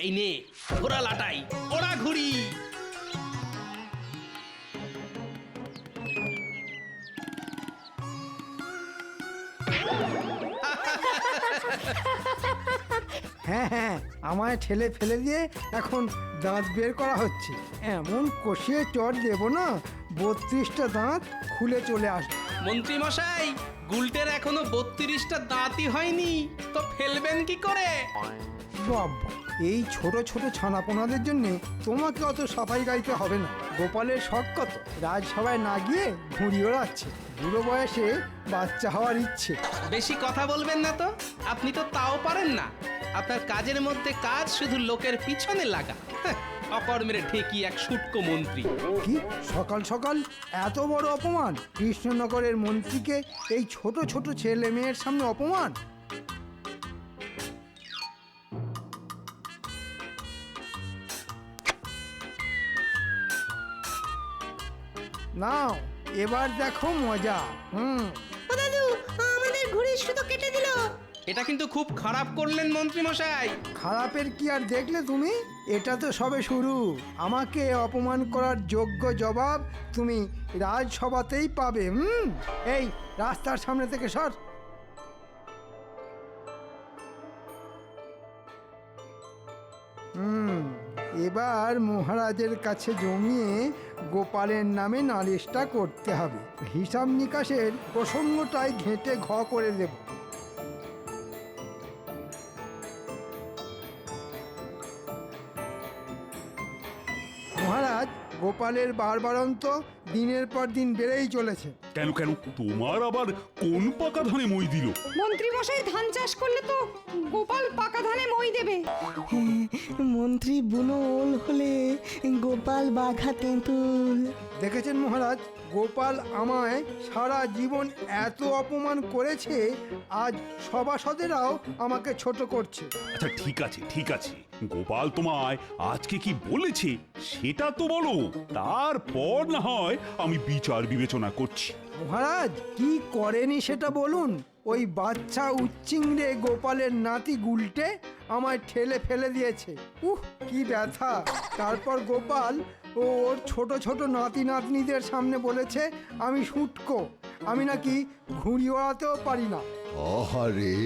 এই নে ঘোড়া লাটাই, ওরা ঘুরি। হ্যাঁ হ্যাঁ, আমায় ঠেলে ফেলে দিয়ে এখন দাঁত বের করা হচ্ছে। এমন কষিয়ে চট দেবো না, 32টা দাঁত খুলে চলে আসবে। মন্ত্রী মশাই, গুলটের এখনো 32টা দাঁতই হয়নি, তো ফেলবেন কি করে? বাবা, এই ছোট ছোট ছানাপোনাদের জন্য তোমাকে অত সাফাই গাইতে হবে না। গোপালের শখ কত, রাজসভায় না গিয়ে ঘুড়ি ওড়াচ্ছে। বুড়ো বয়সে বাচ্চা হওয়ার ইচ্ছে। বেশি কথা বলবেন না তো, আপনি তো তাও পারেন না। আপনার কাজের মধ্যে কাজ শুধু লোকের পিছনে লাগা। হ্যাঁ, অকর্মের ঠেকি এক শুটকো মন্ত্রী। কি সকাল সকাল এত বড় অপমান! কৃষ্ণনগরের মন্ত্রীকে এই ছোট ছোট ছেলে মেয়ের সামনে অপমান! নাও এবার দেখো মজা। ও দাদু, আমাদের ঘুড়ির সুতো কেটে দিল। এটা কিন্তু খুব খারাপ করলেন মন্ত্রী মশাই। খারাপের কি আর দেখলে তুমি? এটা তো সবে শুরু। আমাকে অপমান করার যোগ্য জবাব তুমি রাজসভাতেই পাবে। এই রাস্তার সামনে থেকে সর। এবার মহারাজের কাছে জমিয়ে গোপালের নামে নালিশটা করতে হবে। হিসাব নিকাশের প্রসঙ্গটাই ঘেঁটে ঘ করে দেব। মহারাজ, গোপালের বারবারন্ত দিনের পর দিন বেড়েই চলেছে। কেন কেন তোমার আবার কোন পাকা ধানে মই দিল? মন্ত্রী মশাই ধান চাষ করলে তো গোপাল পাকা ধানে মই দেবে। মন্ত্রী বুনো ওল হলে গোপাল বাঘা তেঁতুল। দেখেছেন মহারাজ, গোপাল আমায় সারা জীবন এত অপমান করেছে, আজ সভাসদেরাও আমাকে ছোট করছে। আচ্ছা ঠিক আছে ঠিক আছে, গোপাল তোমায় আজকে কি বলেছে সেটা তো বলো, তারপর না হয় আমি বিচার বিবেচনা করছি। মহারাজ, কি করেনি সেটা বলুন। ওই বাচ্চা উচ্চিংড়ে গোপালের নাতি গুলটে আমায় ঠেলে ফেলে দিয়েছে। কি ব্যথা! তারপর গোপাল ও ওর ছোট ছোট নাতি নাতনিদের সামনে বলেছে আমি শুটকো, আমি নাকি ঘুড়ি ওড়াতেও পারি না। আহারে,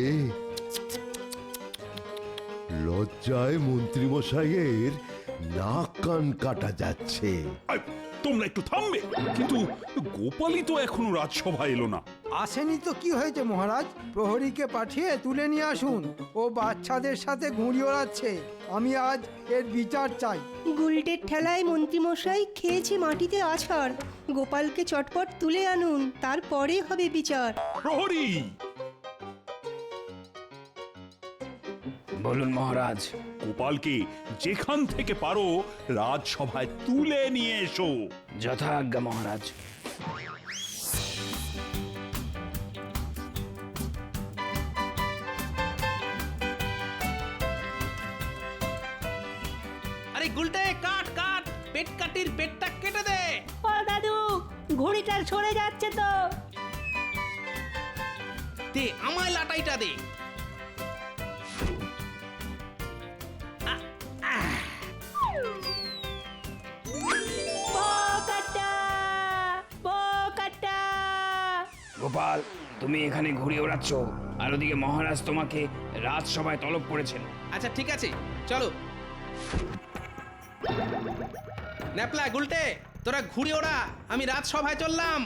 লজ্জায় মন্ত্রীমশাইয়ের নাক কান কাটা যাচ্ছে। আই, তোমরা একটু থামবে? কিন্তু গোপালই তো এখনো রাজসভায় এলো না। আসেনি তো কি হয়েছে মহারাজ? প্রহরীকে পাঠিয়ে তুলে নিয়ে আসুন। ও বাচ্চাদের সাথে ঘুড়ি ওড়াচ্ছে। আমি আজ এর বিচার চাই। গুলটের ঠেলায় মন্ত্রী মশাই খেয়েছে মাটিতে আছাড়। গোপালকে চটপট তুলে আনুন, তারপরে হবে বিচার। প্রহরী! বলুন মহারাজ। গোপালকে যেখান থেকে পারো রাজসভায় তুলে নিয়ে এসো। যথাজ্ঞা মহারাজ। আরে গুলটে, কাট কাট, পেট কাটির পেটটা কেটে দে। ও দাদু, ঘুড়িটা সরে যাচ্ছে তো। দে আমায় লাটাইটা দে। গোপাল, তুমি এখানে ঘুরে ওড়াচ্ছ, আর ওদিকে মহারাজ তোমাকে রাজসভায় তলব করেছেন। আচ্ছা ঠিক আছে, চলো। ন্যাপলা, গুলটে, তোরা ঘুরে ওড়া, আমি রাজসভায় চললাম।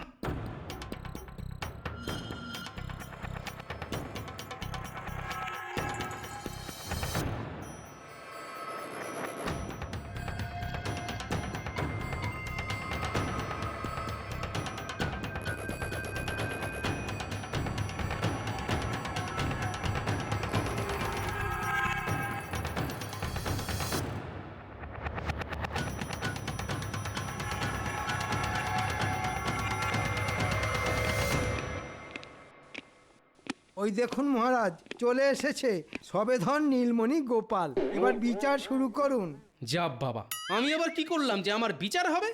ওই দেখুন মহারাজ, চলে এসেছে সবেধন নীলমণি গোপাল। এবার বিচার শুরু করুন। যা বাবা, আমি আবার কি করলাম যে আমার বিচার হবে?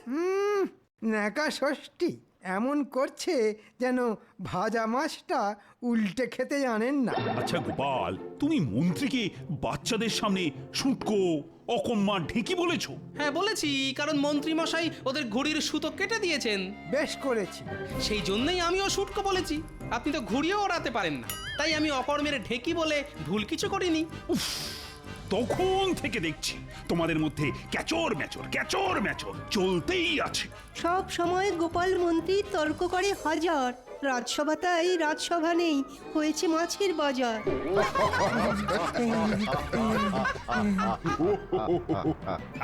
ন্যাকা ষষ্ঠী, এমন করছে যেন ভাজা মাছটা উল্টে খেতে জানেন না। আচ্ছা গোপাল, তুমি মন্ত্রীকে বাচ্চাদের সামনে শুটকো অকম্মা ঢেকি বলেছো? হ্যাঁ বলেছি, কারণ মন্ত্রী মশাই ওদের ঘুড়ির সুতো কেটে দিয়েছেন। বেশ করেছি। সেই জন্যই আমিও শুটকো বলেছি। আপনি তো ঘুড়িও ওড়াতে পারেন না, তাই আমি অকর্মের ঢেকি বলে ভুল কিছু করিনি। উফ, তখন থেকে দেখছি তোমাদের মধ্যে ক্যাচর ম্যাচর চলতেই আছে। সব সময় গোপাল মন্ত্রী তর্ক করে হাজার, রাজসভা তাই রাজসভা নেই, হয়েছে মাছের বাজার।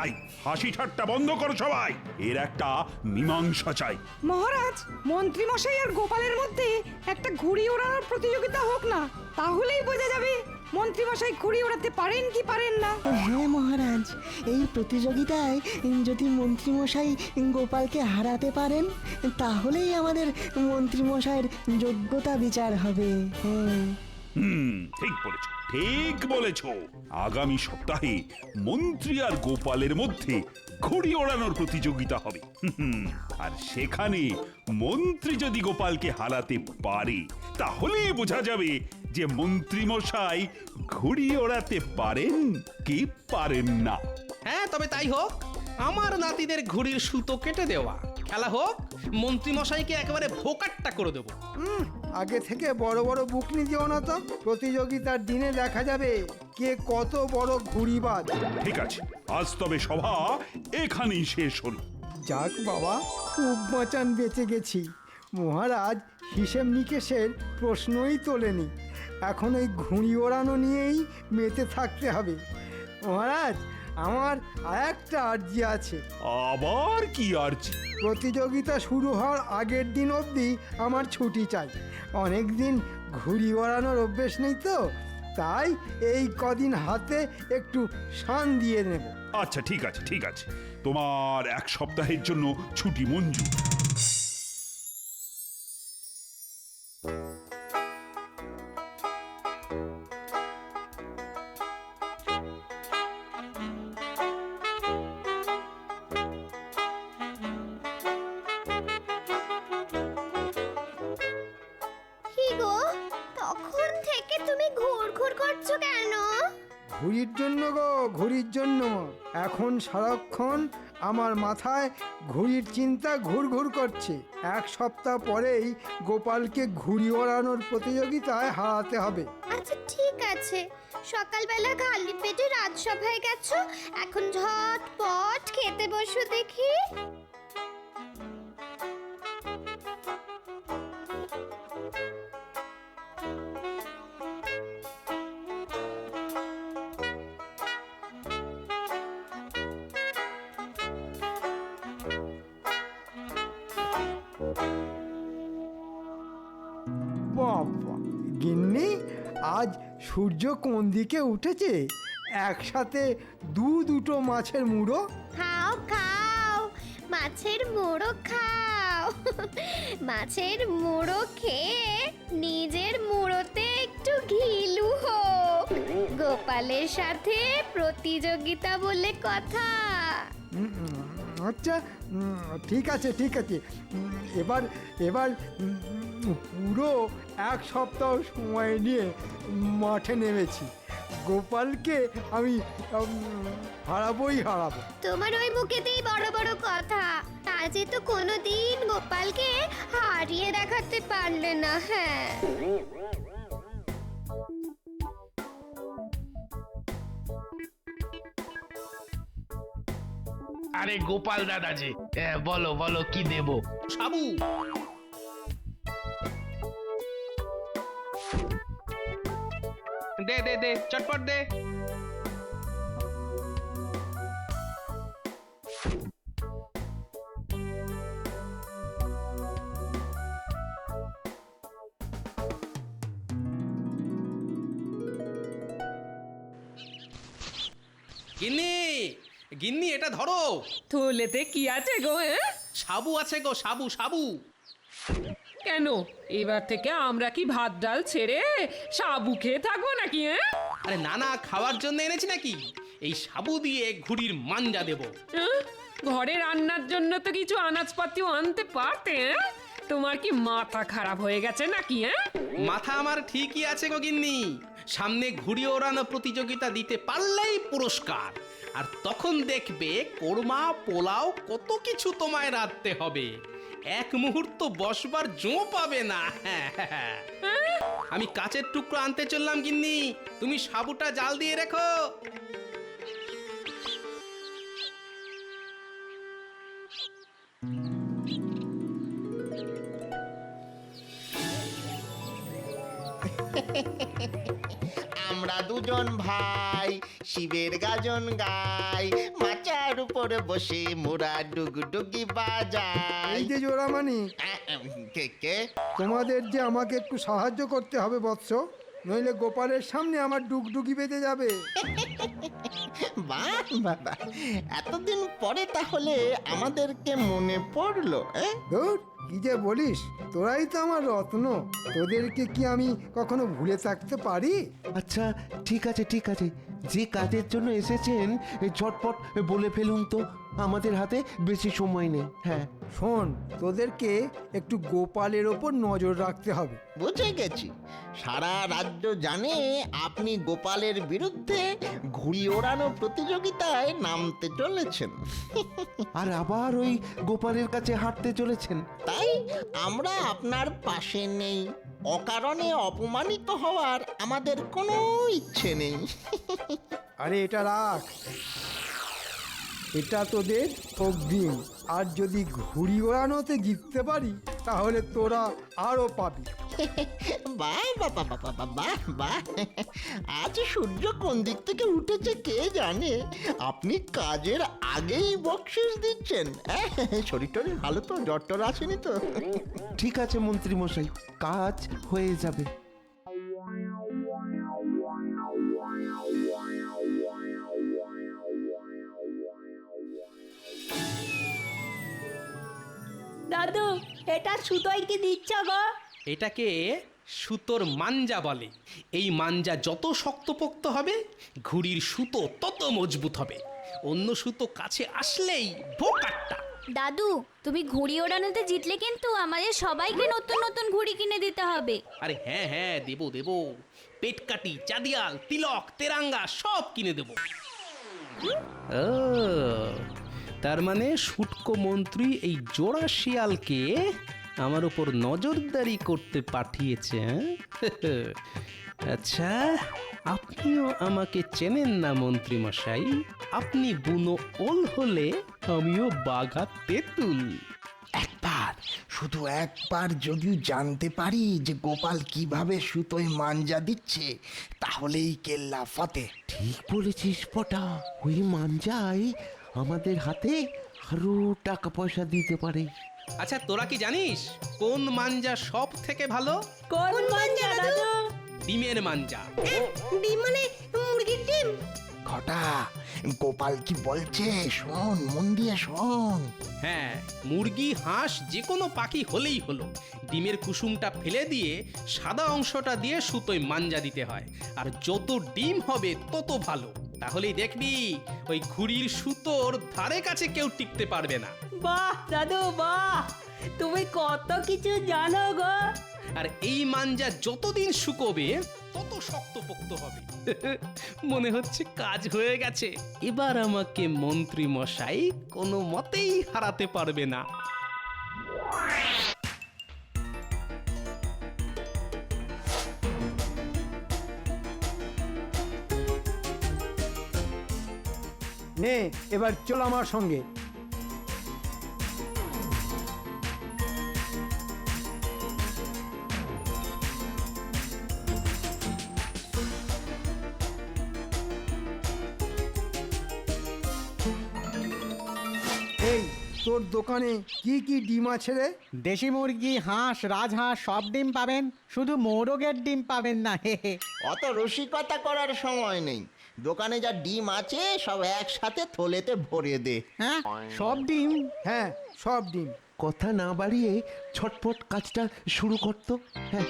আই হাসি ঠাট্টা বন্ধ করো সবাই, এর একটা মীমাংসা চাই। মহারাজ, মন্ত্রী মশাই আর গোপালের মধ্যে একটা ঘুড়ি ওড়ানোর প্রতিযোগিতা হোক না, তাহলেই বোঝা যাবে মন্ত্রী মশাই ঘুড়ি ওড়াতে পারেন কি পারেন না। হ্যাঁ মহারাজ, এই প্রতিযোগিতায় যদি মন্ত্রীমশাই গোপালকে হারাতে পারেন তাহলেই আমাদের মন্ত্রীমশাইয়ের যোগ্যতা বিচার হবে। হ্যাঁ ঠিক বলেছো। আগামী সপ্তাহে মন্ত্রী আর গোপালের মধ্যে ঘুড়ি ওড়ানোর প্রতিযোগিতা হবে। আর সেখানে মন্ত্রী যদি গোপালকে হারাতে পারে তাহলেই বোঝা যাবে যে মন্ত্রী মশাই ঘুড়ি ওড়াতে পারেন কি পারেন না। হ্যাঁ তবে তাই হোক, আমার নাতিদের ঘুড়ির সুতো কেটে দেওয়া খেলা হোক, মন্ত্রী মশাইকে একেবারে ভোকাট্টা করে দেবো। আগে থেকে বড় বড় বুকনি দিও না তো, প্রতিযোগিতার দিনে দেখা যাবে কে কত বড় ঘুড়িবাজ। ঠিক আছে, আজ তবে সভা এখানেই শেষ হলো। যাক বাবা, খুব বাঁচান বেঁচে গেছি। মহারাজ হিসেব নিকেশের প্রশ্নই তোলেনি, এখন ওই ঘুড়ি ওড়ানো নিয়েই মেতে থাকতে হবে। মহারাজ, আমার আরেকটা আর্জি আছে। আবার কি আর্জি? প্রতিযোগিতা শুরু হওয়ার আগের দিন অবধি আমার ছুটি চাই। অনেক দিন ঘুড়ি ওড়ানোর অভ্যেস নেই তো, তাই এই কদিন হাতে একটু শান দিয়ে নেব। আচ্ছা ঠিক আছে, তোমার এক সপ্তাহের জন্য ছুটি মঞ্জুর। কি গো, তখন থেকে তুমি ঘুরঘুর করছো কেন? ঘুড়ির জন্য গো, ঘুড়ির জন্য। এখন সারাক্ষণ আমার মাথায় ঘুড়ির চিন্তা ঘুরঘুর করছে। এক সপ্তাহ পরেই গোপালকে ঘুড়ি ওড়ানোর প্রতিযোগিতায় হারাতে হবে। আচ্ছা ঠিক আছে, সকালবেলা খালি পেটে রাজসভায় গেছো, এখন ঝটপট খেতে বসো দেখি। বাবা, গিন্নি আজ সূর্য কোন দিকে উঠেছে? একসাথে দুটো মাছের মুড়ো। খাও খাও, মাছের মুড়ো খাও। মাছের মুড়ো খেয়ে নিজের মুড়োতে একটু ঘিলু হোক। গোপালের সাথে প্রতিযোগিতা বলে কথা। আচ্ছা ঠিক আছে। এবার পুরো এক সপ্তাহ সময় নিয়ে মাঠে নেমেছি। গোপালকে আমি হারাবো। তোমার ওই মুখেতেই বড় বড় কথা, আজে তো কোনোদিন গোপালকে হারিয়ে দেখাতে পারলে না। হ্যাঁ আরে গোপাল দাদাজি, বলো বলো কি দেবো? সাবু, দে চটপট দে। গিন্নি এটা ধরো। থলেতে কি আছে গো? সাবু আছে গো, সাবু। কেন, এবার থেকে আমরা কি ভাত ডাল ছেড়ে সাবু খেয়ে থাকবো নাকি? আরে না, খাওয়ার জন্য এনেছি নাকি। এই সাবু দিয়ে ঘুড়ির মাঞ্জা দেব। ঘরে রান্নার জন্য তো কিছু আনাজপাতিও আনতে পারতে। তোমার কি মাথা খারাপ হয়ে গেছে নাকি? হ্যাঁ, মাথা আমার ঠিকই আছে গো গিন্নি। সামনে ঘুড়ি ওড়ানো প্রতিযোগিতা দিতে পারলেই পুরস্কার, আর তখন দেখবে কোরমা পোলাও কত কিছু তোমায় রাঁধতে হবে। এক মুহূর্ত বসবার জো পাবে না। আমি কাচের টুকরো আনতে চললাম গিন্নি, তুমি সাবুটা জাল দিয়ে রেখো। আমরা দুজন ভাই শিবের গাজন গাই, মাচার উপরে বসে মোরা ডুগডুগি বাজাই। এই যে জোড়ামানি, কে কে? তোমাদের যে আমাকে একটু সাহায্য করতে হবে বৎস, নইলে গোপালের সামনে আমার ডুগডুগি বেঁধে যাবে। বাহ বাবা, এতদিন পরে তাহলে আমাদেরকে মনে পড়লো। ধুর, কি যে বলিস, তোরাই তো আমার রত্ন, তোদেরকে কি আমি কখনো ভুলে থাকতে পারি? আচ্ছা ঠিক আছে ঠিক আছে, যে কাজের জন্য এসেছেন ঝটপট বলে ফেলুন তো, আমাদের হাতে বেশি সময় নেই। হ্যাঁ শোন, তোদেরকে একটু গোপালের ওপর নজর রাখতে হবে। বুঝে গেছি, সারা রাজ্য জানে আপনি গোপালের বিরুদ্ধে ঘুড়ি ওড়ানো প্রতিযোগিতায় নামতে চলেছেন। আর আবার ওই গোপালের কাছে হাঁটতে চলেছেন। তাই আমরা আপনার পাশে নেই, অকারণে অপমানিত হওয়ার আমাদের কোনো ইচ্ছে নেই। আরে এটা রাখ, এটা তোদের অগ্রিম। আর যদি ঘুড়ি ওড়ানোতে জিততে পারি তাহলে তোরা আরো পাবি। বাহ বাবা বাবা বাহ বাহ, আজ সূর্য কোন দিক থেকে উঠেছে কে জানে, আপনি কাজের আগেই বকশিস দিচ্ছেন। শরীর টরীর ভালো তো, জ্বর টর আসেনি তো? ঠিক আছে মন্ত্রী মশাই, কাজ হয়ে যাবে। দাদু, এটা সুতোয় কি দিচ্ছ গো? এটাকে সুতোর মাঞ্জা বলে। এই মাঞ্জা যত শক্তপোক্ত হবে ঘুড়ির সুতো তত মজবুত হবে। অন্য সুতো কাছে আসলেই ভোকাট্টা। দাদু, তুমি ঘুড়ি ওড়ানোতে জিতলে কিন্তু আমাদের সবাইকে নতুন নতুন ঘুড়ি কিনে দিতে হবে। আরে হ্যাঁ হ্যাঁ, দেবো দেবো, পেটকাটি, চাঁদিয়াল, তিলক, তেরাঙ্গা সব কিনে দেবো। ও, তার মানে শুটকো মন্ত্রী এই জোড়া শিয়ালকে আমার উপর নজরদারি করতে পাঠিয়েছে। আচ্ছা, আপনিও আমাকে চেনেন না মন্ত্রী মশাই? আপনি বুনো ওল হলে আমিও বাঘা তেঁতুল। একবার, শুধু একবার যদি জানতে পারি যে গোপাল কিভাবে সুতোয় মাঞ্জা দিচ্ছে, তাহলেই কেল্লা ফতে। ঠিক বলেছিস পটা, ওই মাঞ্জাই আমাদের হাতে আরো টাকা পয়সা দিতে পারে। আচ্ছা, তোরা কি জানিস কোন মাঞ্জা সব থেকে ভালো? কোন মাঞ্জা দাদু? ডিমের মাঞ্জা। ডিম মানে মুরগির ডিম? ঘটা, গোপাল কি বলছে শোন, মন দিয়ে শোন। হ্যাঁ, মুরগি, হাঁস, যে কোনো পাখি হলেই হলো। ডিমের কুসুমটা ফেলে দিয়ে সাদা অংশটা দিয়ে সুতোয় মাঞ্জা দিতে হয়, আর যত ডিম হবে তত ভালো। তাহলেই দেখবি ওই ঘুড়ির সুতোর ধারে কাছে কেউ টিকতে পারবে না। বাহ দাদু বাহ, তুমি কত কিছু জানো গো। আর এই মাঞ্জা যতদিন শুকোবে তত শক্তপোক্ত হবে। মনে হচ্ছে কাজ হয়ে গেছে। এবার আমাকে মন্ত্রী মশাই কোনো মতেই হারাতে পারবে না। নে, এবার চল আমার সঙ্গে। এই, তোর দোকানে কি কি ডিম আছে রে? দেশি মুরগি, হাঁস, রাজহাঁস সব ডিম পাবেন, শুধু মোরগের ডিম পাবেন না। অত রসিকতা করার সময় নেই, দোকানে যা ডিম আছে সব একসাথে থলেতে ভরে দে। হ্যাঁ, সব ডিম? হ্যাঁ, সব ডিম। কথা না বাড়িয়ে ছটপট কাজটা শুরু করতো। হ্যাঁ,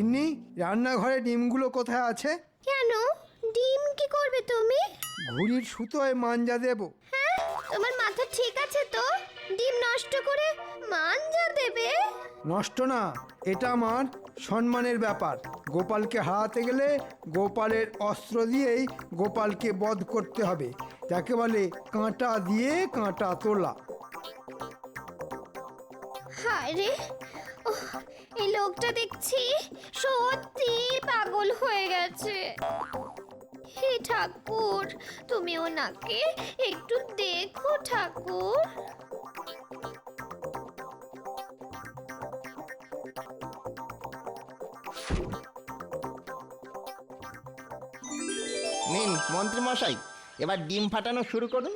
গিন্নি, রান্নাঘরে ডিমগুলো কোথায় আছে? কেন ডিম কি করবে তুমি? ঘুড়ির সুতোয় মাঞ্জা দেব। হ্যাঁ, তোমার মাথা ঠিক আছে তো? ডিম নষ্ট করে মাঞ্জা দেবে? নষ্ট না, এটা আমার সম্মানের ব্যাপার। গোপালকে হারাতে গেলে গোপালের অস্ত্র দিয়েই গোপালকে বধ করতে হবে। যাকে বলে কাঁটা দিয়ে কাঁটা তোলা। হায় রে, ওহ, এই লোকটা দেখছি সত্যি পাগল হয়ে গেছে। হে ঠাকুর, তুমি ওনাকে একটু দেখো ঠাকুর। নিন মন্ত্রী মশাই, এবার ডিম ফাটানো শুরু করুন।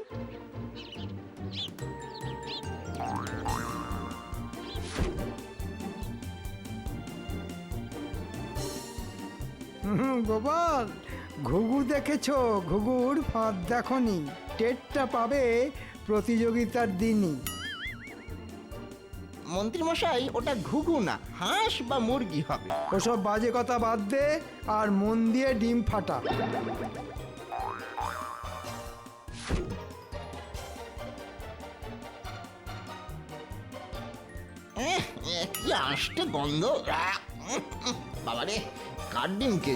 গোপাল, ঘুঘু দেখেছো? ঘুঘুর ফাঁদ দেখনি। টেরটা পাবে প্রতিযোগিতার দিনই। মন্ত্রী মশাই, ওটা ঘুঘু না, হাঁস বা মুরগি হবে। ওসব বাজে কথা বাদ দে আর মন দিয়ে ডিম ফাটা। কি আষ্টে গন্ধ! বাবারে, কার ডিম কে